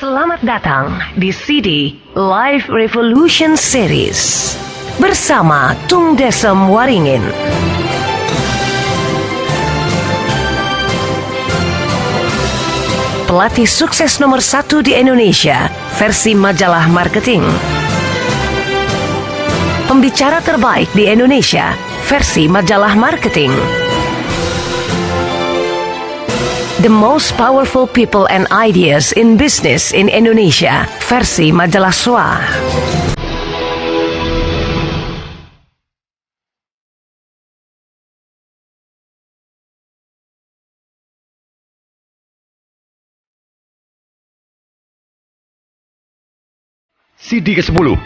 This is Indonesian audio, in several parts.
Selamat datang di CD Live Revolution Series bersama Tung Desem Waringin. Pelatih sukses nomor 1 di Indonesia versi majalah marketing. Pembicara terbaik di Indonesia versi majalah marketing. The most powerful people and ideas in business in Indonesia versi majalah SWA. CD ke-10.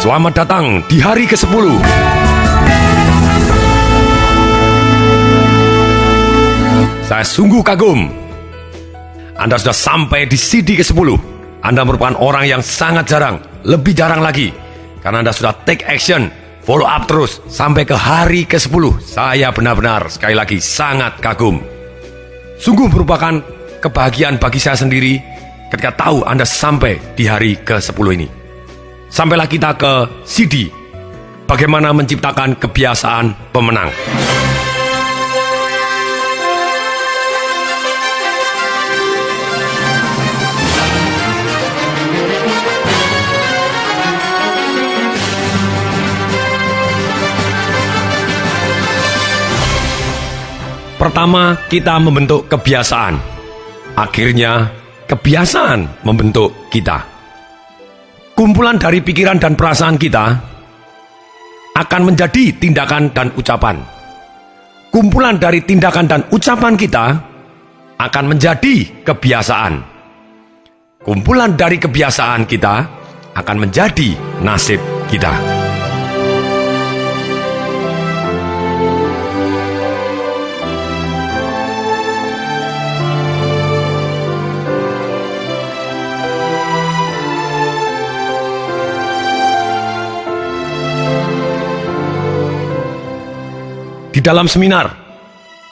Selamat datang di hari ke-10. Saya sungguh kagum. Anda sudah sampai di CD ke-10. Anda merupakan orang yang sangat jarang, lebih jarang lagi. Karena Anda sudah take action, follow up terus, sampai ke hari ke-10. Saya benar-benar, sekali lagi, sangat kagum. Sungguh merupakan kebahagiaan bagi saya sendiri ketika tahu Anda sampai di hari ke-10 ini. Sampailah kita ke CD, bagaimana menciptakan kebiasaan pemenang. Pertama, kita membentuk kebiasaan. Akhirnya, kebiasaan membentuk kita. Kumpulan dari pikiran dan perasaan kita akan menjadi tindakan dan ucapan. Kumpulan dari tindakan dan ucapan kita akan menjadi kebiasaan. Kumpulan dari kebiasaan kita akan menjadi nasib kita. Di dalam seminar,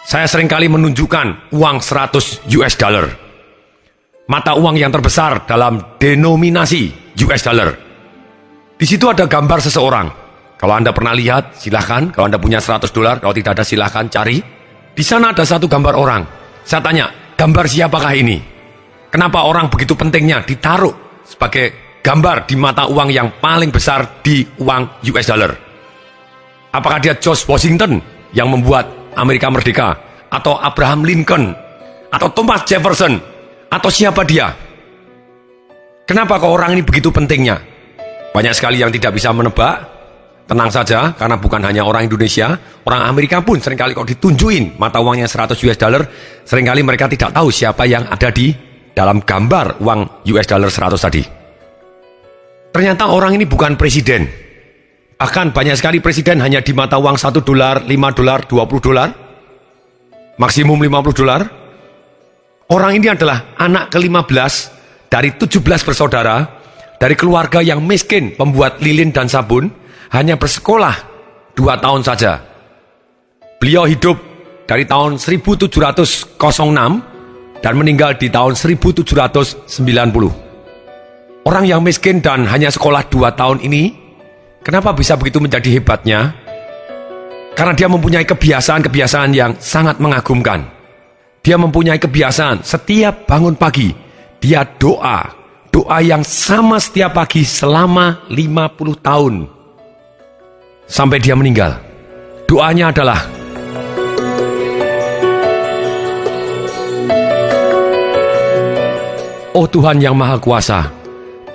saya seringkali menunjukkan uang 100 US dollar. Mata uang yang terbesar dalam denominasi US dollar. Di situ ada gambar seseorang. Kalau Anda pernah lihat, silahkan. Kalau Anda punya 100 dolar, kalau tidak ada silahkan cari. Di sana ada satu gambar orang. Saya tanya, gambar siapakah ini? Kenapa orang begitu pentingnya ditaruh sebagai gambar di mata uang yang paling besar di uang US dollar? Apakah dia George Washington yang membuat Amerika merdeka, atau Abraham Lincoln, atau Thomas Jefferson, atau siapa dia? Kenapa kok orang ini begitu pentingnya? Banyak sekali yang tidak bisa menebak. Tenang saja, karena bukan hanya orang Indonesia, orang Amerika pun seringkali kok ditunjukin mata uangnya 100 US dollar, seringkali mereka tidak tahu siapa yang ada di dalam gambar uang US dollar 100 tadi. Ternyata orang ini bukan presiden. Bahkan banyak sekali presiden hanya di mata uang 1 dolar, 5 dolar, 20 dolar, maksimum 50 dolar. Orang ini adalah anak ke-15 dari 17 bersaudara, dari keluarga yang miskin, pembuat lilin dan sabun, hanya bersekolah 2 tahun saja. Beliau hidup dari tahun 1706 dan meninggal di tahun 1790. Orang yang miskin dan hanya sekolah 2 tahun ini, kenapa bisa begitu menjadi hebatnya? Karena dia mempunyai kebiasaan-kebiasaan yang sangat mengagumkan. Dia mempunyai kebiasaan setiap bangun pagi, dia doa yang sama setiap pagi selama 50 tahun. Sampai dia meninggal. Doanya adalah, "Oh Tuhan yang Maha Kuasa,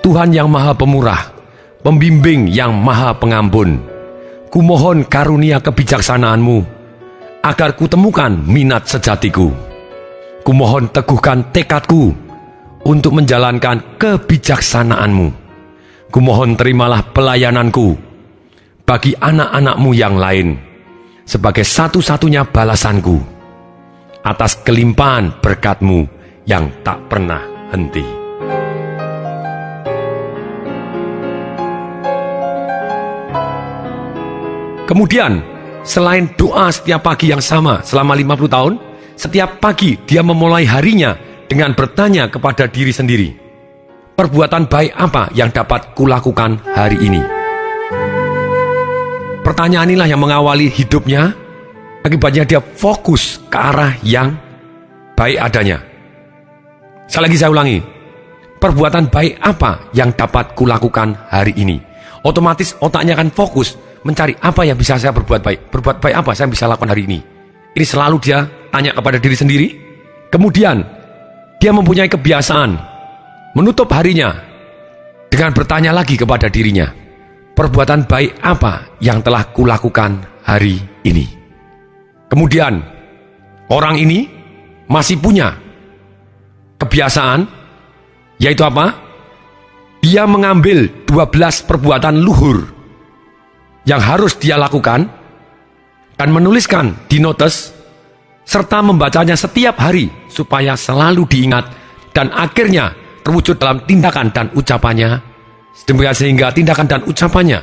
Tuhan yang Maha Pemurah, Pembimbing yang Maha Pengampun, kumohon karunia kebijaksanaan-Mu, agar kutemukan minat sejatiku. Kumohon teguhkan tekadku untuk menjalankan kebijaksanaan-Mu. Kumohon terimalah pelayananku bagi anak-anak-Mu yang lain, sebagai satu-satunya balasanku atas kelimpahan berkat-Mu yang tak pernah henti." Kemudian, selain doa setiap pagi yang sama selama 50 tahun, setiap pagi dia memulai harinya dengan bertanya kepada diri sendiri, perbuatan baik apa yang dapat kulakukan hari ini? Pertanyaan inilah yang mengawali hidupnya, akibatnya dia fokus ke arah yang baik adanya. Sekali lagi saya ulangi, perbuatan baik apa yang dapat kulakukan hari ini? Otomatis otaknya akan fokus mencari apa yang bisa saya berbuat baik. Berbuat baik apa saya bisa lakukan hari ini? Ini selalu dia tanya kepada diri sendiri. Kemudian dia mempunyai kebiasaan menutup harinya dengan bertanya lagi kepada dirinya, perbuatan baik apa yang telah kulakukan hari ini? Kemudian orang ini masih punya kebiasaan, yaitu apa? Dia mengambil 12 perbuatan luhur yang harus dia lakukan dan menuliskan di notes serta membacanya setiap hari supaya selalu diingat dan akhirnya terwujud dalam tindakan dan ucapannya, sedemikian sehingga tindakan dan ucapannya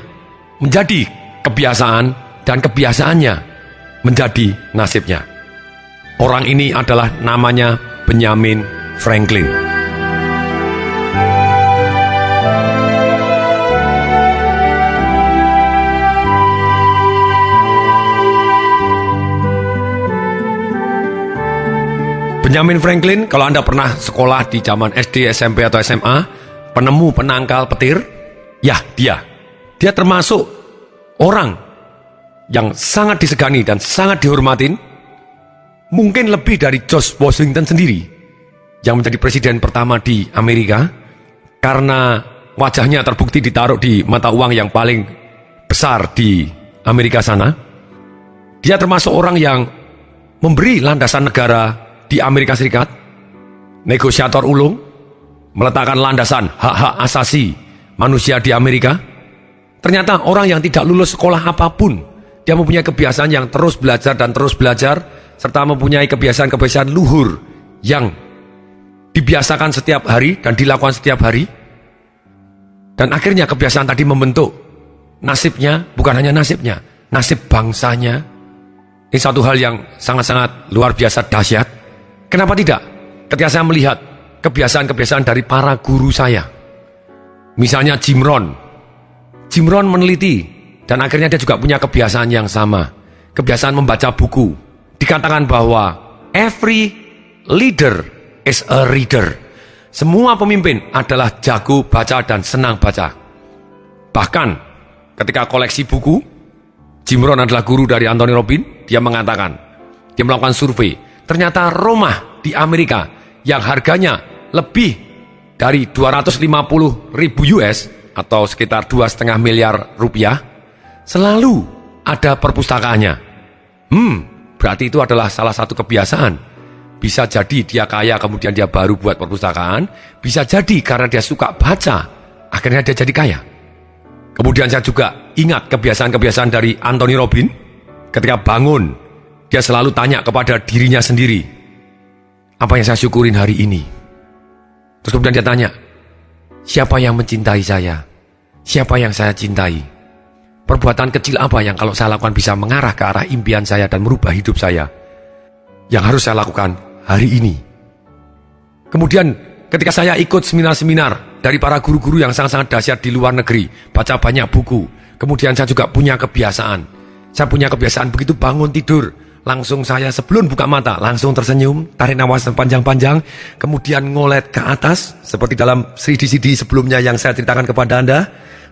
menjadi kebiasaan dan kebiasaannya menjadi nasibnya. Orang ini adalah namanya Benjamin Franklin. Benjamin Franklin, kalau Anda pernah sekolah di zaman SD, SMP, atau SMA, penemu penangkal petir, ya dia termasuk orang yang sangat disegani dan sangat dihormatin, mungkin lebih dari George Washington sendiri, yang menjadi presiden pertama di Amerika, karena wajahnya terbukti ditaruh di mata uang yang paling besar di Amerika sana. Dia termasuk orang yang memberi landasan negara di Amerika Serikat, negosiator ulung, meletakkan landasan hak-hak asasi manusia di Amerika. Ternyata orang yang tidak lulus sekolah apapun, dia mempunyai kebiasaan yang terus belajar dan terus belajar, serta mempunyai kebiasaan-kebiasaan luhur yang dibiasakan setiap hari dan dilakukan setiap hari. Dan akhirnya kebiasaan tadi membentuk nasibnya, bukan hanya nasibnya, nasib bangsanya. Ini satu hal yang sangat-sangat luar biasa dahsyat. Kenapa tidak? Ketika saya melihat kebiasaan-kebiasaan dari para guru saya, misalnya Jim Rohn meneliti dan akhirnya dia juga punya kebiasaan yang sama, kebiasaan membaca buku. Dikatakan bahwa every leader is a reader. Semua pemimpin adalah jago baca dan senang baca. Bahkan ketika koleksi buku, Jim Rohn adalah guru dari Anthony Robbins. Dia mengatakan, dia melakukan survei, ternyata rumah di Amerika yang harganya lebih dari 250.000 US atau sekitar 2,5 miliar rupiah selalu ada perpustakaannya. Berarti itu adalah salah satu kebiasaan. Bisa jadi dia kaya kemudian dia baru buat perpustakaan, bisa jadi karena dia suka baca akhirnya dia jadi kaya. Kemudian saya juga ingat kebiasaan-kebiasaan dari Anthony Robbins. Ketika bangun, dia selalu tanya kepada dirinya sendiri, apa yang saya syukurin hari ini? Terus kemudian dia tanya, siapa yang mencintai saya? Siapa yang saya cintai? Perbuatan kecil apa yang kalau saya lakukan bisa mengarah ke arah impian saya dan merubah hidup saya? Yang harus saya lakukan hari ini. Kemudian ketika saya ikut seminar-seminar dari para guru-guru yang sangat-sangat dahsyat di luar negeri, baca banyak buku, kemudian saya juga punya kebiasaan. Saya punya kebiasaan begitu bangun tidur, langsung saya sebelum buka mata, langsung tersenyum, tarik nafas panjang-panjang, kemudian ngolet ke atas, seperti dalam CD sebelumnya yang saya ceritakan kepada Anda.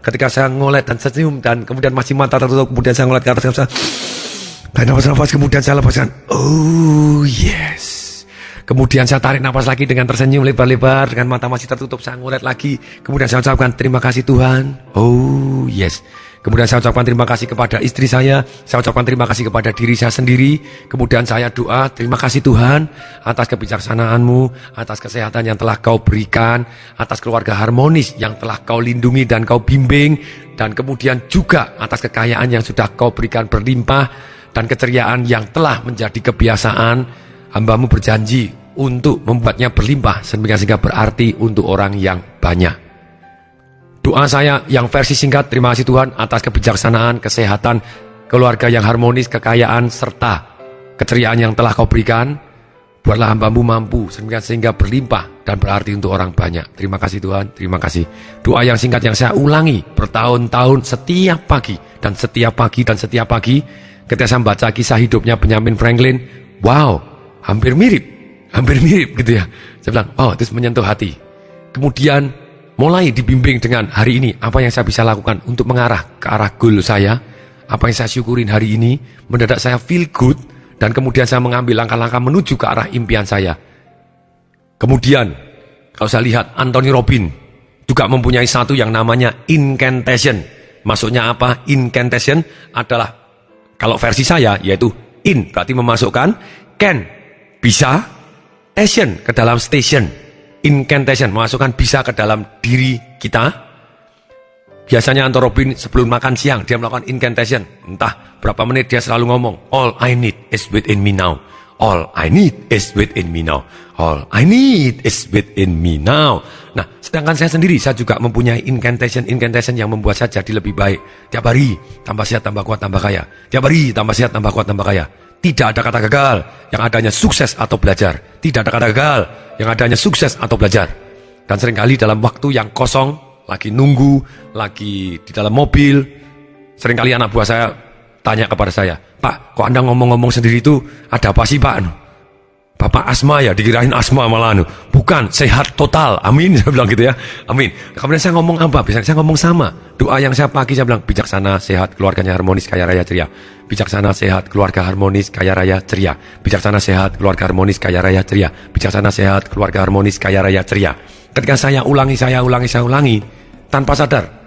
Ketika saya ngolet dan senyum, dan kemudian masih mata tertutup, kemudian saya ngolet ke atas, tarik nafas, kemudian saya lepaskan, oh yes. Kemudian saya tarik nafas lagi dengan tersenyum lebar-lebar, dengan mata masih tertutup, saya ngolet lagi. Kemudian saya ucapkan terima kasih Tuhan, oh yes. Kemudian saya ucapkan terima kasih kepada istri saya ucapkan terima kasih kepada diri saya sendiri. Kemudian saya doa, terima kasih Tuhan atas kebijaksanaan-Mu, atas kesehatan yang telah Kau berikan, atas keluarga harmonis yang telah Kau lindungi dan Kau bimbing, dan kemudian juga atas kekayaan yang sudah Kau berikan berlimpah, dan keceriaan yang telah menjadi kebiasaan. Hamba-Mu berjanji untuk membuatnya berlimpah, sehingga berarti untuk orang yang banyak. Doa saya yang versi singkat, terima kasih Tuhan atas kebijaksanaan, kesehatan, keluarga yang harmonis, kekayaan, serta keceriaan yang telah kau berikan. Buatlah hamba-Mu mampu sehingga berlimpah dan berarti untuk orang banyak. Terima kasih Tuhan, terima kasih. Doa yang singkat yang saya ulangi bertahun-tahun setiap pagi dan setiap pagi dan setiap pagi. Ketika saya membaca kisah hidupnya Benjamin Franklin, wow, hampir mirip gitu ya. Saya bilang, oh, itu menyentuh hati. Kemudian mulai dibimbing dengan hari ini, apa yang saya bisa lakukan untuk mengarah ke arah goal saya, apa yang saya syukurin hari ini, mendadak saya feel good, dan kemudian saya mengambil langkah-langkah menuju ke arah impian saya. Kemudian, kalau saya lihat Anthony Robbins juga mempunyai satu yang namanya incantation. Maksudnya apa? Incantation adalah, kalau versi saya, yaitu in, berarti memasukkan, can, bisa, tation, ke dalam station. Incantation, memasukkan bisa ke dalam diri kita. Biasanya Anthony Robbins sebelum makan siang, dia melakukan incantation. Entah berapa menit dia selalu ngomong, all I need is within me now. All I need is within me now. All I need is within me now. Nah, sedangkan saya sendiri, saya juga mempunyai incantation yang membuat saya jadi lebih baik. Tiap hari, tambah sehat, tambah kuat, tambah kaya. Tiap hari, tambah sehat, tambah kuat, tambah kaya. Tidak ada kata gagal, yang adanya sukses atau belajar. Tidak ada kata gagal, yang adanya sukses atau belajar. Dan seringkali dalam waktu yang kosong, lagi nunggu, lagi di dalam mobil, seringkali anak buah saya tanya kepada saya, Pak, kok Anda ngomong-ngomong sendiri itu ada apa sih Pak? Bapak asma ya, dikirain asma malah. Bukan, sehat total, amin. Saya bilang gitu ya, amin. Kemudian saya ngomong apa? Biasanya saya ngomong sama. Doa yang saya pagi saya bilang, bijaksana, sehat, keluarganya harmonis, kaya raya ceria. Bijaksana, sehat, keluarga harmonis, kaya raya ceria. Bijaksana, sehat, keluarga harmonis, kaya raya ceria. Bijaksana, sehat, keluarga harmonis, kaya raya ceria. Ketika saya ulangi, tanpa sadar,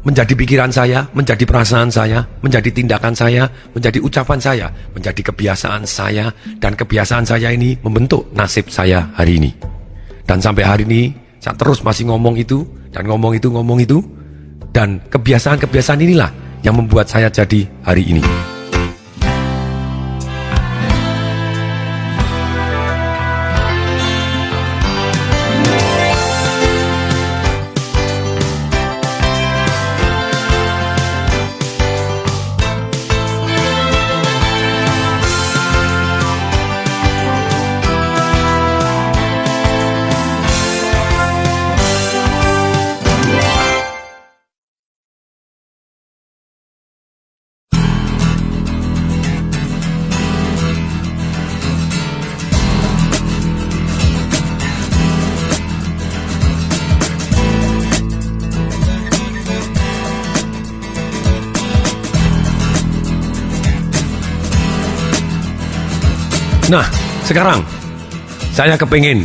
menjadi pikiran saya, menjadi perasaan saya, menjadi tindakan saya, menjadi ucapan saya, menjadi kebiasaan saya, dan kebiasaan saya ini membentuk nasib saya hari ini. Dan sampai hari ini, saya terus masih ngomong itu, dan ngomong itu, dan kebiasaan-kebiasaan inilah yang membuat saya jadi hari ini. Nah, sekarang saya kepingin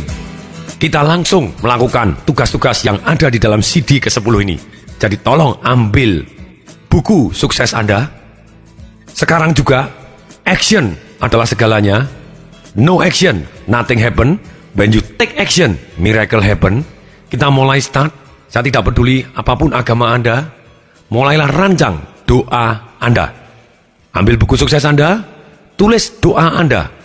kita langsung melakukan tugas-tugas yang ada di dalam CD ke-10 ini. Jadi tolong ambil buku sukses Anda. Sekarang juga, action adalah segalanya. No action, nothing happen. When you take action, miracle happen. Kita mulai start. Saya tidak peduli apapun agama Anda. Mulailah rancang doa Anda. Ambil buku sukses Anda, tulis doa Anda.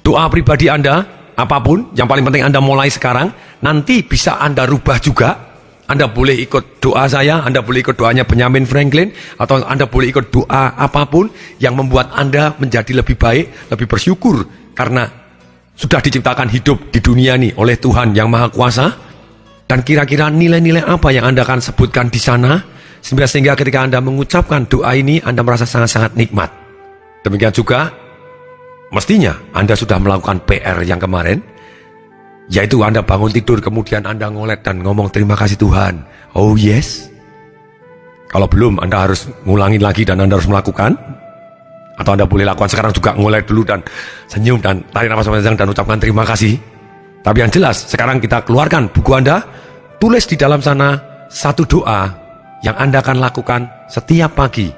Doa pribadi Anda, apapun, yang paling penting Anda mulai sekarang, nanti bisa Anda rubah juga. Anda boleh ikut doa saya, Anda boleh ikut doanya Benjamin Franklin, atau Anda boleh ikut doa apapun yang membuat Anda menjadi lebih baik, lebih bersyukur, karena sudah diciptakan hidup di dunia ini oleh Tuhan yang Maha Kuasa. Dan kira-kira nilai-nilai apa yang Anda akan sebutkan di sana, sehingga ketika Anda mengucapkan doa ini, Anda merasa sangat-sangat nikmat. Demikian juga, mestinya Anda sudah melakukan PR yang kemarin, yaitu Anda bangun tidur, kemudian Anda ngolet dan ngomong terima kasih Tuhan. Oh yes. Kalau belum, Anda harus ngulangin lagi dan Anda harus melakukan. Atau Anda boleh lakukan sekarang juga, ngolet dulu dan senyum dan tarik nafas panjang dan ucapkan terima kasih. Tapi yang jelas, sekarang kita keluarkan buku Anda, tulis di dalam sana satu doa yang Anda akan lakukan setiap pagi.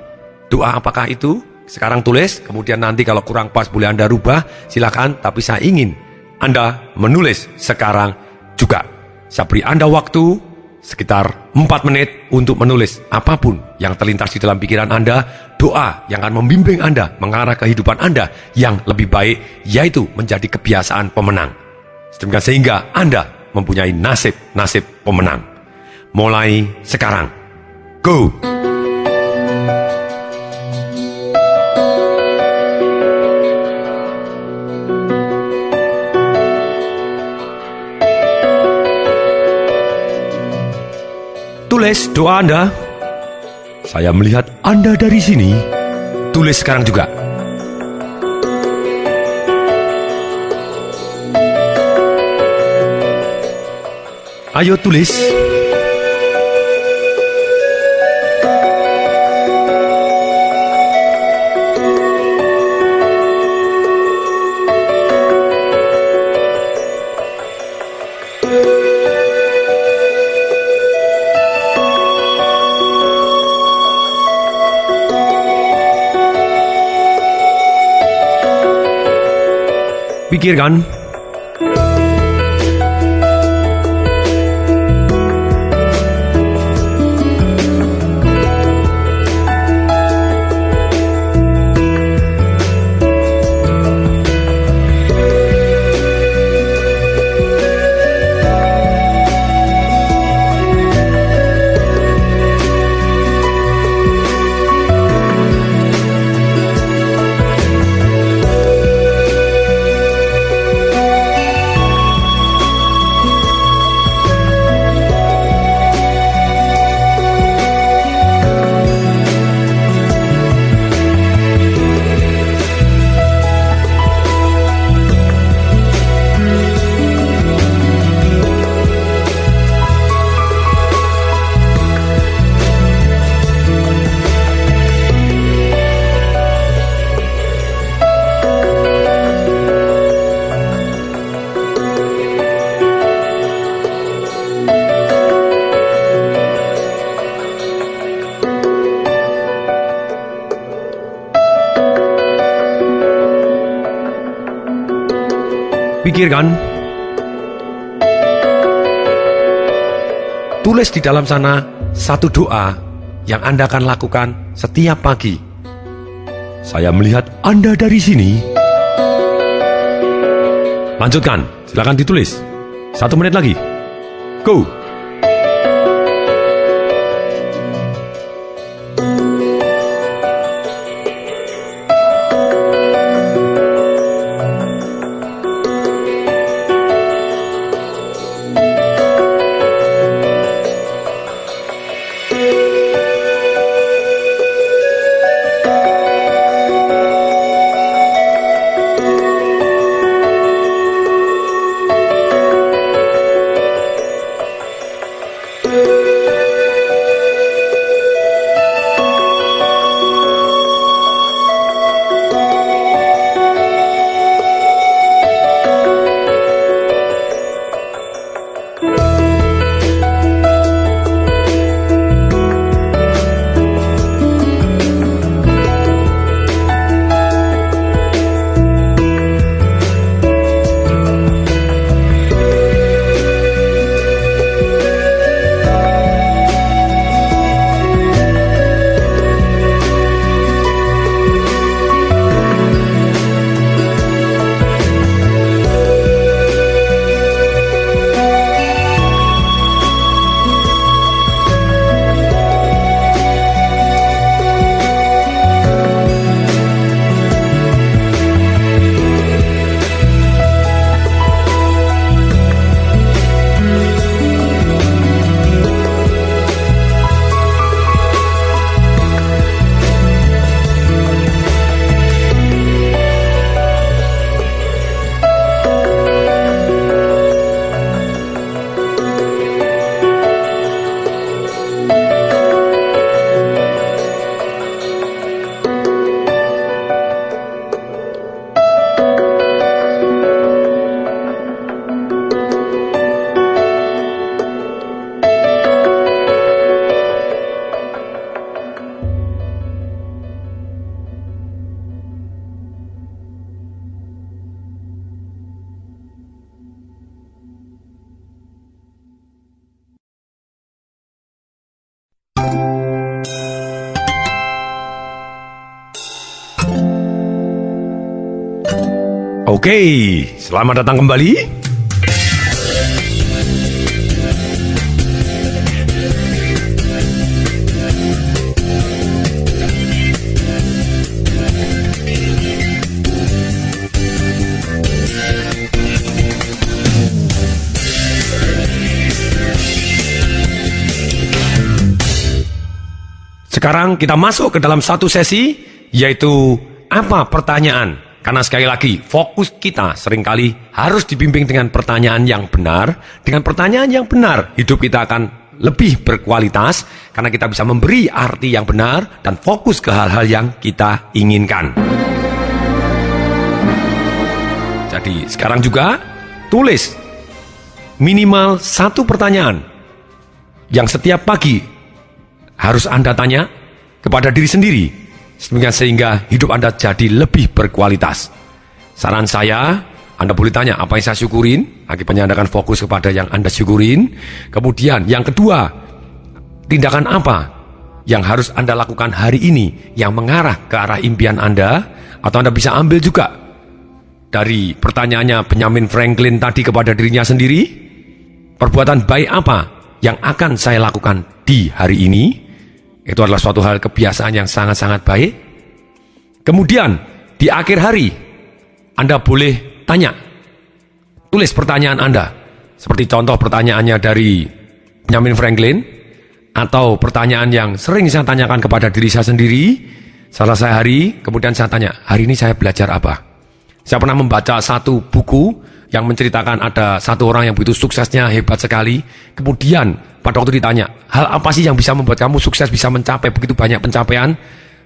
Doa apakah itu? Sekarang tulis, kemudian nanti kalau kurang pas boleh Anda rubah, silakan. Tapi saya ingin Anda menulis sekarang juga. Saya beri Anda waktu sekitar 4 menit untuk menulis apapun yang terlintas di dalam pikiran Anda, doa yang akan membimbing Anda mengarah kehidupan Anda yang lebih baik, yaitu menjadi kebiasaan pemenang. Sehingga Anda mempunyai nasib pemenang. Mulai sekarang. Go! Tulis doa Anda. Saya melihat Anda dari sini. Tulis sekarang juga. Ayo tulis. Pikirkan. Pikirkan. Tulis di dalam sana satu doa yang Anda akan lakukan setiap pagi. Saya melihat Anda dari sini. Lanjutkan, silakan ditulis. 1 menit lagi. Go! Oke, selamat datang kembali. Sekarang kita masuk ke dalam satu sesi, yaitu apa pertanyaan. Karena sekali lagi, fokus kita seringkali harus dibimbing dengan pertanyaan yang benar. Dengan pertanyaan yang benar, hidup kita akan lebih berkualitas, karena kita bisa memberi arti yang benar dan fokus ke hal-hal yang kita inginkan. Jadi sekarang juga, tulis minimal satu pertanyaan yang setiap pagi harus Anda tanya kepada diri sendiri, sehingga hidup Anda jadi lebih berkualitas. Saran saya, Anda boleh tanya apa yang saya syukurin, akibatnya Anda akan fokus kepada yang Anda syukurin. Kemudian yang kedua, tindakan apa yang harus Anda lakukan hari ini yang mengarah ke arah impian Anda. Atau Anda bisa ambil juga dari pertanyaannya Benjamin Franklin tadi kepada dirinya sendiri, perbuatan baik apa yang akan saya lakukan di hari ini. Itu adalah suatu hal kebiasaan yang sangat-sangat baik. Kemudian di akhir hari Anda boleh tanya, tulis pertanyaan Anda, seperti contoh pertanyaannya dari Benjamin Franklin, atau pertanyaan yang sering saya tanyakan kepada diri saya sendiri. Selesai hari, kemudian saya tanya, hari ini saya belajar apa? Saya pernah membaca satu buku yang menceritakan ada satu orang yang begitu suksesnya, hebat sekali. Kemudian pada waktu ditanya, hal apa sih yang bisa membuat kamu sukses, bisa mencapai begitu banyak pencapaian?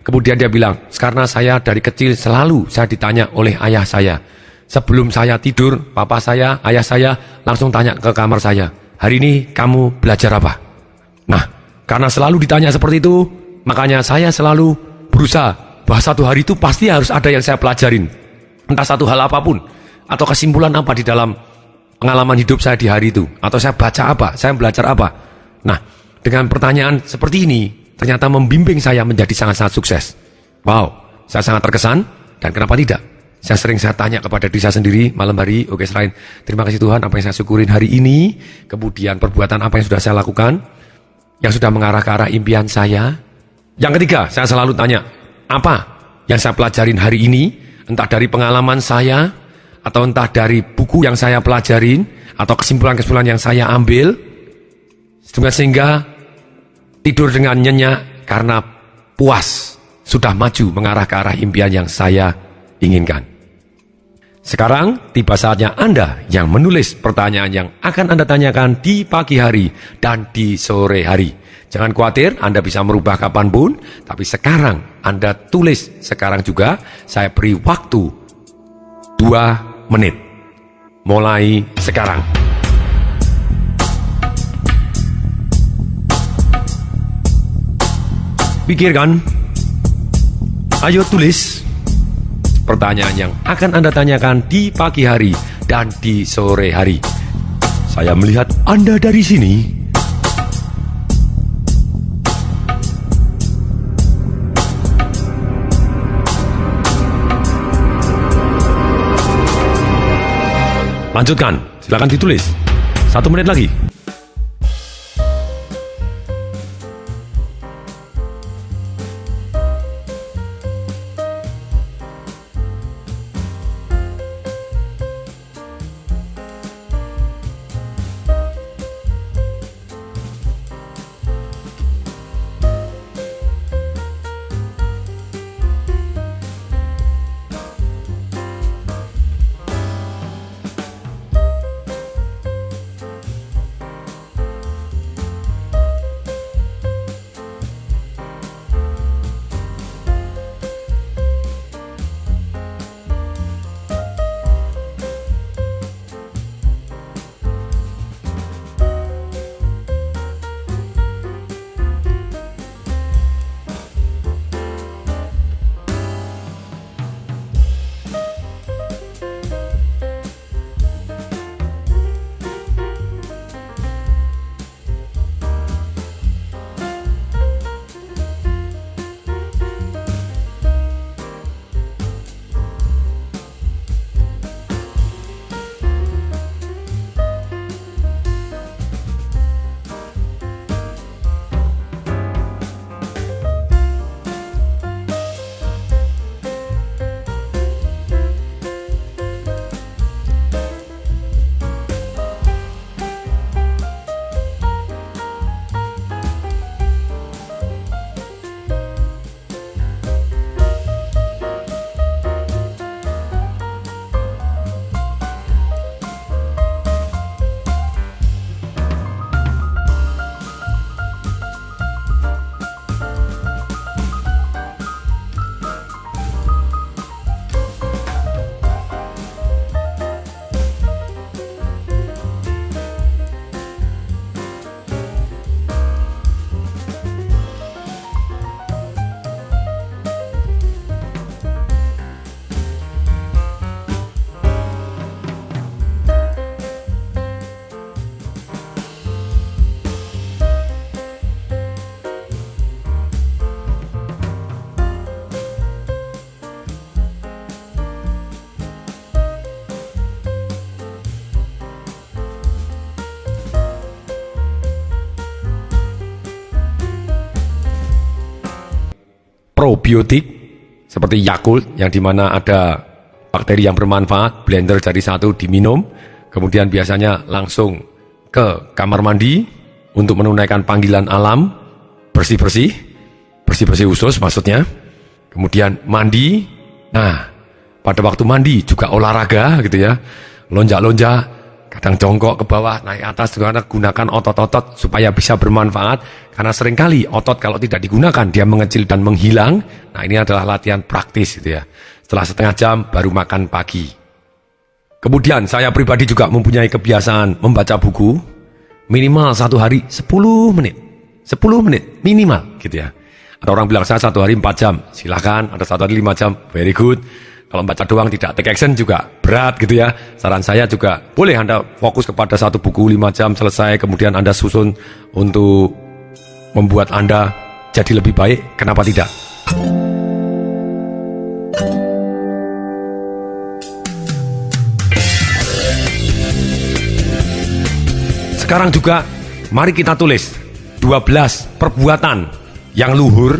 Kemudian dia bilang, karena saya dari kecil selalu saya ditanya oleh ayah saya. Sebelum saya tidur, papa saya, ayah saya langsung tanya ke kamar saya, hari ini kamu belajar apa? Nah, karena selalu ditanya seperti itu, makanya saya selalu berusaha bahwa satu hari itu pasti harus ada yang saya pelajarin. Entah satu hal apapun, atau kesimpulan apa di dalam pengalaman hidup saya di hari itu, atau saya baca apa, saya belajar apa. Nah, dengan pertanyaan seperti ini, ternyata membimbing saya menjadi sangat-sangat sukses. Wow, saya sangat terkesan, dan kenapa tidak? Saya tanya kepada diri saya sendiri malam hari, oke, selain terima kasih Tuhan apa yang saya syukurin hari ini, kemudian perbuatan apa yang sudah saya lakukan, yang sudah mengarah ke arah impian saya. Yang ketiga, saya selalu tanya, apa yang saya pelajarin hari ini, entah dari pengalaman saya, atau entah dari buku yang saya pelajarin, atau kesimpulan-kesimpulan yang saya ambil, sehingga tidur dengan nyenyak karena puas sudah maju mengarah ke arah impian yang saya inginkan. Sekarang tiba saatnya Anda yang menulis pertanyaan yang akan Anda tanyakan di pagi hari dan di sore hari. Jangan khawatir, Anda bisa merubah kapanpun, tapi sekarang Anda tulis sekarang juga. Saya beri waktu 2 menit. Mulai sekarang. Pikirkan, ayo tulis pertanyaan yang akan Anda tanyakan di pagi hari dan di sore hari. Saya melihat Anda dari sini. Lanjutkan, silakan ditulis. 1 menit lagi. probiotik seperti Yakult yang dimana ada bakteri yang bermanfaat, blender jadi satu diminum, kemudian biasanya langsung ke kamar mandi untuk menunaikan panggilan alam, bersih-bersih usus maksudnya, kemudian mandi. Nah, pada waktu mandi juga olahraga gitu ya, lonjak-lonjak, kadang jongkok ke bawah, naik atas, gunakan otot-otot supaya bisa bermanfaat, karena seringkali otot kalau tidak digunakan dia mengecil dan menghilang. Nah, ini adalah latihan praktis gitu ya. Setelah setengah jam baru makan pagi. Kemudian saya pribadi juga mempunyai kebiasaan membaca buku minimal satu hari 10 menit minimal gitu ya. Ada orang bilang saya satu hari 4 jam, silahkan. Ada satu hari 5 jam, very good. Kalau baca doang tidak take action juga berat gitu ya. Saran saya juga boleh Anda fokus kepada satu buku 5 jam selesai, kemudian Anda susun untuk membuat Anda jadi lebih baik. Kenapa tidak? Sekarang juga mari kita tulis 12 perbuatan yang luhur.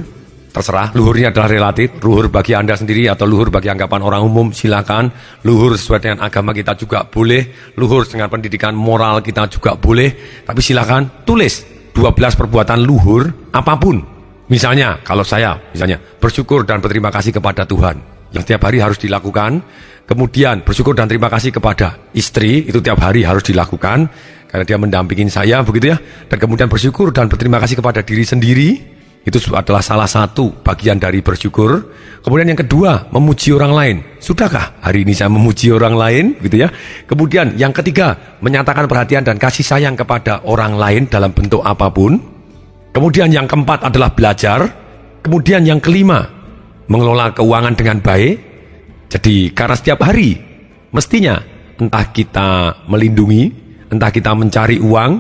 Terserah, luhurnya adalah relatif, luhur bagi Anda sendiri atau luhur bagi anggapan orang umum, silakan. Luhur sesuai dengan agama kita juga boleh, luhur dengan pendidikan moral kita juga boleh, tapi silakan tulis 12 perbuatan luhur apapun. Misalnya, kalau saya, bersyukur dan berterima kasih kepada Tuhan, yang setiap hari harus dilakukan. Kemudian bersyukur dan terima kasih kepada istri, itu tiap hari harus dilakukan, karena dia mendampingin saya, begitu ya. Dan kemudian bersyukur dan berterima kasih kepada diri sendiri, itu adalah salah satu bagian dari bersyukur. Kemudian yang kedua, memuji orang lain. Sudahkah hari ini saya memuji orang lain, gitu ya? Kemudian yang ketiga, menyatakan perhatian dan kasih sayang kepada orang lain dalam bentuk apapun. Kemudian yang keempat adalah belajar. Kemudian yang kelima, mengelola keuangan dengan baik. Jadi karena setiap hari mestinya entah kita melindungi, entah kita mencari uang,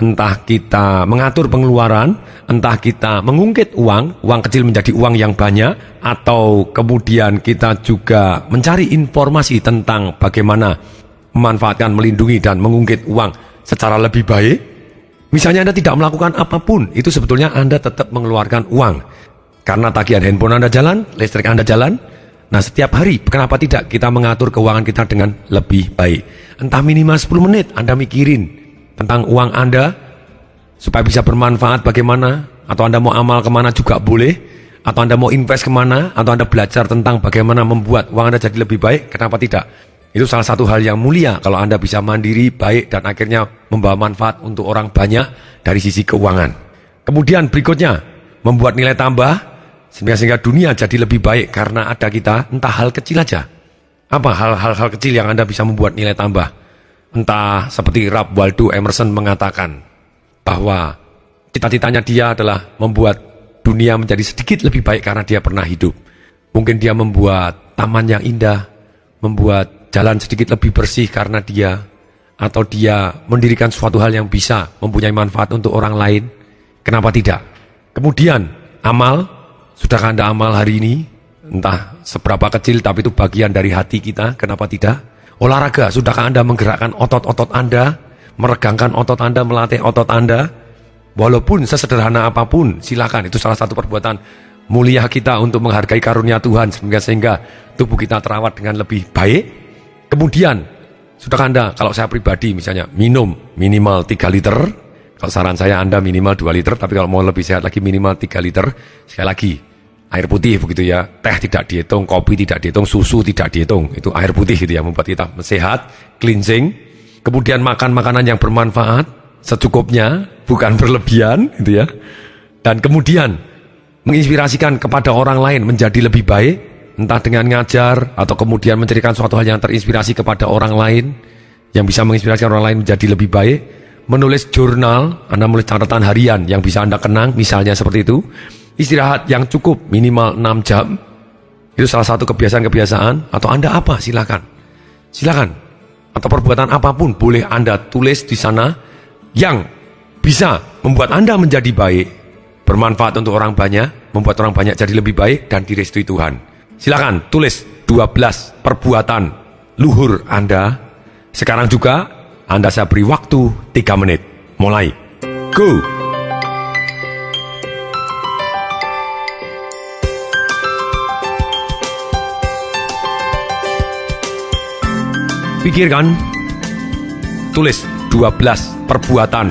entah kita mengatur pengeluaran, entah kita mengungkit uang kecil menjadi uang yang banyak, atau kemudian kita juga mencari informasi tentang bagaimana memanfaatkan, melindungi, dan mengungkit uang secara lebih baik. Misalnya Anda tidak melakukan apapun, itu sebetulnya Anda tetap mengeluarkan uang. Karena tagihan handphone Anda jalan, listrik Anda jalan. Nah, setiap hari, kenapa tidak kita mengatur keuangan kita dengan lebih baik? Entah minimal 10 menit Anda mikirin tentang uang Anda supaya bisa bermanfaat bagaimana, atau Anda mau amal kemana juga boleh, atau Anda mau invest kemana, atau Anda belajar tentang bagaimana membuat uang Anda jadi lebih baik, kenapa tidak? Itu salah satu hal yang mulia kalau Anda bisa mandiri, baik, dan akhirnya membawa manfaat untuk orang banyak dari sisi keuangan. Kemudian berikutnya, membuat nilai tambah sehingga dunia jadi lebih baik karena ada kita. Entah hal kecil aja. Apa hal-hal kecil yang Anda bisa membuat nilai tambah? Entah seperti Ralph Waldo Emerson mengatakan bahwa cita-citanya dia adalah membuat dunia menjadi sedikit lebih baik karena dia pernah hidup. Mungkin dia membuat taman yang indah, membuat jalan sedikit lebih bersih karena dia, atau dia mendirikan suatu hal yang bisa mempunyai manfaat untuk orang lain. Kenapa tidak? Kemudian amal. Sudahkah Anda amal hari ini? Entah seberapa kecil, tapi itu bagian dari hati kita. Kenapa tidak? Olahraga. Sudahkah Anda menggerakkan otot-otot Anda? Meregangkan otot Anda, melatih otot Anda? Walaupun sesederhana apapun, silakan. Itu salah satu perbuatan mulia kita untuk menghargai karunia Tuhan, sehingga tubuh kita terawat dengan lebih baik. Kemudian, sudahkah Anda, kalau saya pribadi misalnya, minum minimal 3 liter. Kalau saran saya Anda minimal 2 liter, tapi kalau mau lebih sehat lagi minimal 3 liter. Sekali lagi, air putih begitu ya, teh tidak dihitung, kopi tidak dihitung, susu tidak dihitung. Itu air putih gitu ya, membuat kita sehat, cleansing. Kemudian makan makanan yang bermanfaat, secukupnya, bukan berlebihan gitu ya. Dan kemudian, menginspirasikan kepada orang lain menjadi lebih baik, entah dengan ngajar, atau kemudian menceritakan suatu hal yang terinspirasi kepada orang lain, yang bisa menginspirasi orang lain menjadi lebih baik. Menulis jurnal, Anda menulis catatan harian yang bisa Anda kenang, misalnya seperti itu. Istirahat yang cukup, minimal 6 jam. Itu salah satu kebiasaan-kebiasaan. Atau Anda apa? Silakan. Atau perbuatan apapun boleh Anda tulis di sana yang bisa membuat Anda menjadi baik, bermanfaat untuk orang banyak, membuat orang banyak jadi lebih baik, dan direstui Tuhan. Silakan tulis 12 perbuatan luhur Anda. Sekarang juga Anda saya beri waktu 3 menit. Mulai. Go! Pikirkan, tulis 12 perbuatan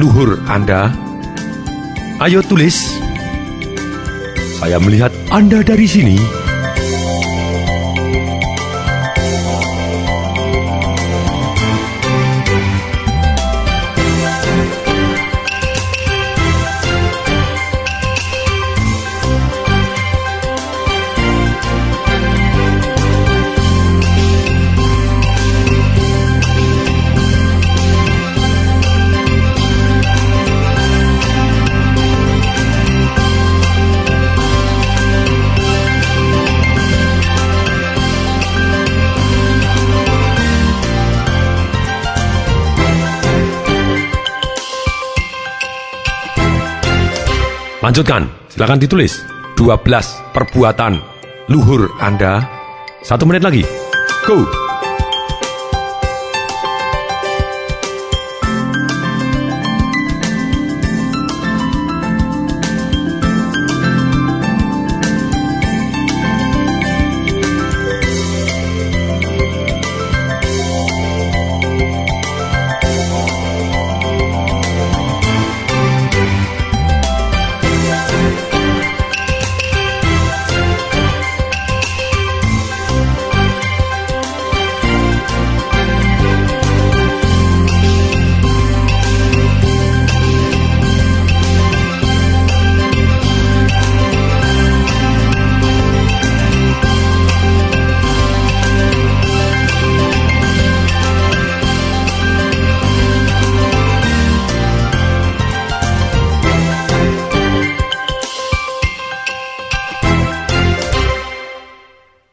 luhur Anda. Ayo tulis. Saya melihat Anda dari sini. Lanjutkan, silakan ditulis 12 perbuatan luhur Anda. 1 menit lagi. Go!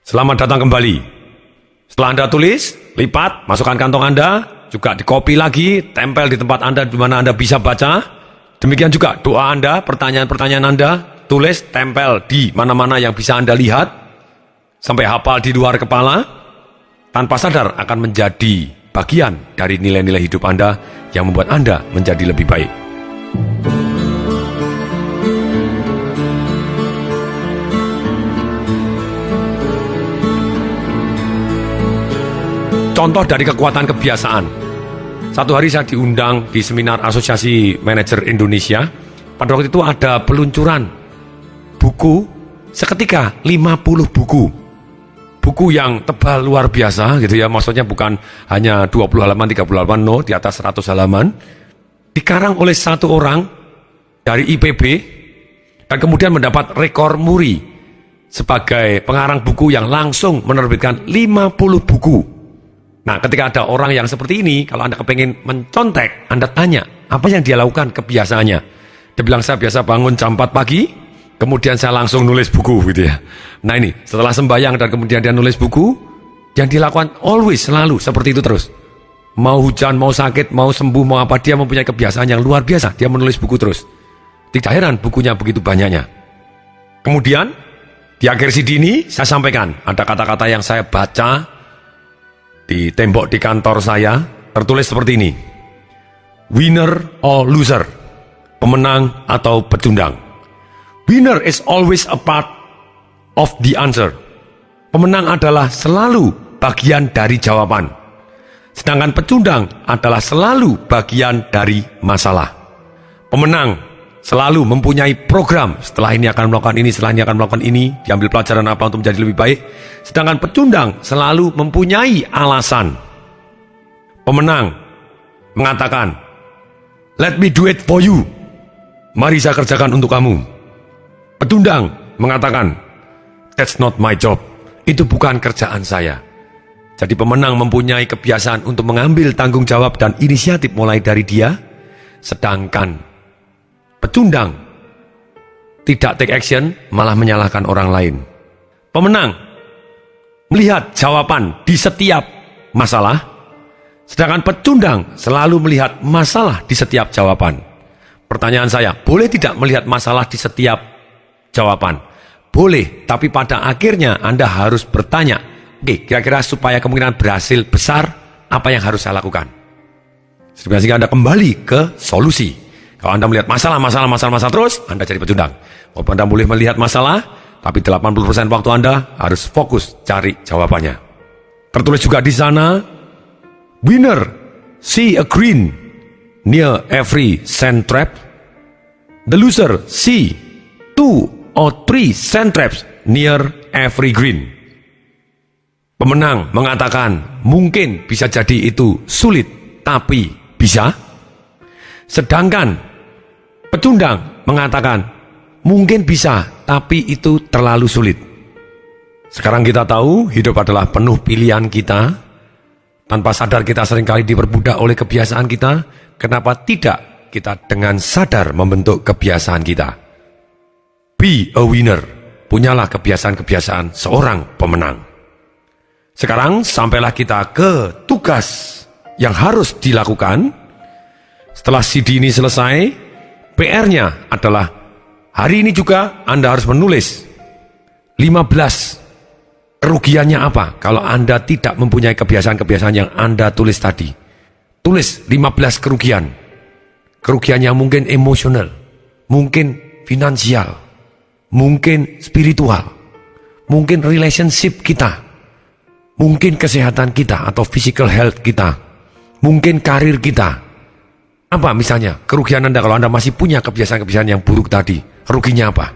Selamat datang kembali. Setelah Anda tulis, lipat, masukkan kantong Anda, juga dikopi lagi, tempel di tempat Anda di mana Anda bisa baca. Demikian juga doa Anda, pertanyaan-pertanyaan Anda, tulis, tempel di mana-mana yang bisa Anda lihat, sampai hafal di luar kepala, tanpa sadar akan menjadi bagian dari nilai-nilai hidup Anda yang membuat Anda menjadi lebih baik. Contoh dari kekuatan kebiasaan. Satu hari saya diundang di seminar Asosiasi Manajer Indonesia. Pada waktu itu ada peluncuran buku seketika 50 buku. Buku yang tebal luar biasa gitu ya. Maksudnya bukan hanya 20 halaman, 30 halaman, no, di atas 100 halaman. Dikarang oleh satu orang dari IPB dan kemudian mendapat rekor muri sebagai pengarang buku yang langsung menerbitkan 50 buku. Nah, ketika ada orang yang seperti ini, kalau Anda kepengen mencontek, Anda tanya, apa yang dia lakukan kebiasaannya? Dia bilang, saya biasa bangun jam 4 pagi, kemudian saya langsung nulis buku, gitu ya. Nah ini, setelah sembahyang dan kemudian dia nulis buku, yang dilakukan always, selalu, seperti itu terus. Mau hujan, mau sakit, mau sembuh, mau apa, dia mempunyai kebiasaan yang luar biasa, dia menulis buku terus. Tidak heran bukunya begitu banyaknya. Kemudian, di akhir CD ini, saya sampaikan, ada kata-kata yang saya baca, di tembok di kantor saya tertulis seperti ini. Winner or loser, pemenang atau pecundang. Winner is always a part of the answer. Pemenang adalah selalu bagian dari jawaban. Sedangkan pecundang adalah selalu bagian dari masalah. Pemenang selalu mempunyai program, setelah ini akan melakukan ini, setelah ini akan melakukan ini, diambil pelajaran apa untuk menjadi lebih baik. Sedangkan pecundang selalu mempunyai alasan. Pemenang mengatakan, let me do it for you. Mari saya kerjakan untuk kamu. Pecundang mengatakan, that's not my job. Itu bukan kerjaan saya. Jadi pemenang mempunyai kebiasaan untuk mengambil tanggung jawab dan inisiatif mulai dari dia. Sedangkan pecundang tidak take action, malah menyalahkan orang lain. Pemenang melihat jawaban di setiap masalah, sedangkan pecundang selalu melihat masalah di setiap jawaban. Pertanyaan saya, boleh tidak melihat masalah di setiap jawaban? Boleh, tapi pada akhirnya Anda harus bertanya, oke, kira-kira supaya kemungkinan berhasil besar, apa yang harus saya lakukan? Sehingga Anda kembali ke solusi. Kalau Anda melihat masalah terus, Anda jadi pecundang. Walaupun Anda boleh melihat masalah, tapi 80% waktu Anda harus fokus cari jawabannya. Tertulis juga di sana, Winner, see a green near every sand trap. The loser, see 2 or 3 sand traps near every green. Pemenang mengatakan mungkin bisa jadi itu sulit, tapi bisa. Sedangkan pecundang mengatakan mungkin bisa, tapi itu terlalu sulit. Sekarang kita tahu hidup adalah penuh pilihan kita. Tanpa sadar kita seringkali diperbudak oleh kebiasaan kita. Kenapa tidak kita dengan sadar membentuk kebiasaan kita? Be a winner. Punyalah kebiasaan-kebiasaan seorang pemenang. Sekarang sampailah kita ke tugas yang harus dilakukan. Setelah CD ini selesai, PR-nya adalah hari ini juga Anda harus menulis 15 kerugiannya apa kalau Anda tidak mempunyai kebiasaan-kebiasaan yang Anda tulis tadi. Tulis 15 kerugian. Kerugiannya mungkin emosional, mungkin finansial, mungkin spiritual, mungkin relationship kita, mungkin kesehatan kita atau physical health kita, mungkin karir kita. Apa misalnya kerugian Anda kalau Anda masih punya kebiasaan-kebiasaan yang buruk tadi? Ruginya apa?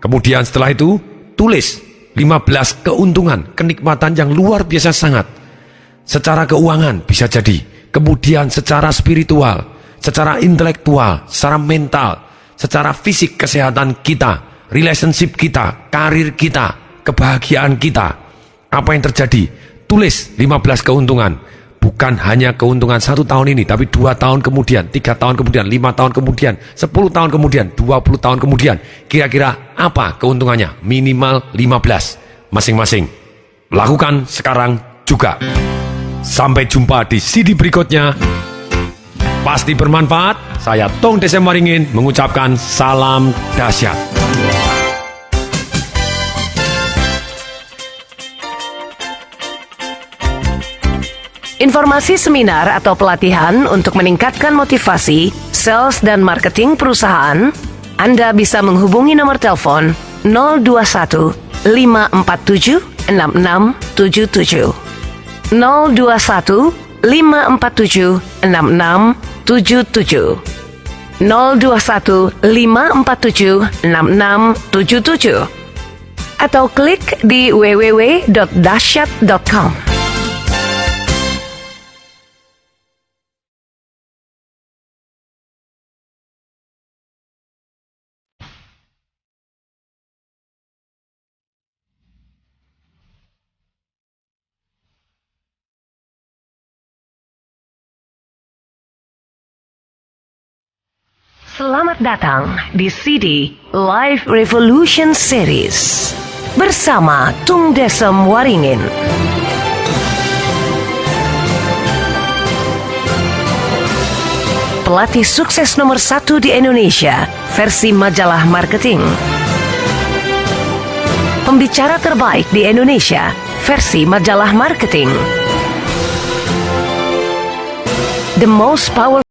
Kemudian setelah itu, tulis 15 keuntungan, kenikmatan yang luar biasa sangat. Secara keuangan bisa jadi, kemudian secara spiritual, secara intelektual, secara mental, secara fisik kesehatan kita, relationship kita, karir kita, kebahagiaan kita. Apa yang terjadi? Tulis 15 keuntungan. Bukan hanya keuntungan 1 tahun ini, tapi 2 tahun kemudian, 3 tahun kemudian, 5 tahun kemudian, 10 tahun kemudian, 20 tahun kemudian. Kira-kira apa keuntungannya? Minimal 15 masing-masing. Lakukan sekarang juga. Sampai jumpa di CD berikutnya. Pasti bermanfaat. Saya Tong Desem Waringin mengucapkan salam dahsyat. Informasi seminar atau pelatihan untuk meningkatkan motivasi, sales dan marketing perusahaan, Anda bisa menghubungi nomor telepon 021 547 6677. 021 547 6677. 021 547 6677. Atau klik di www.dahsyat.com. Selamat datang di CD Live Revolution Series bersama Tung Desem Waringin. Pelatih sukses nomor 1 di Indonesia versi majalah marketing. Pembicara terbaik di Indonesia versi majalah marketing. The most powerful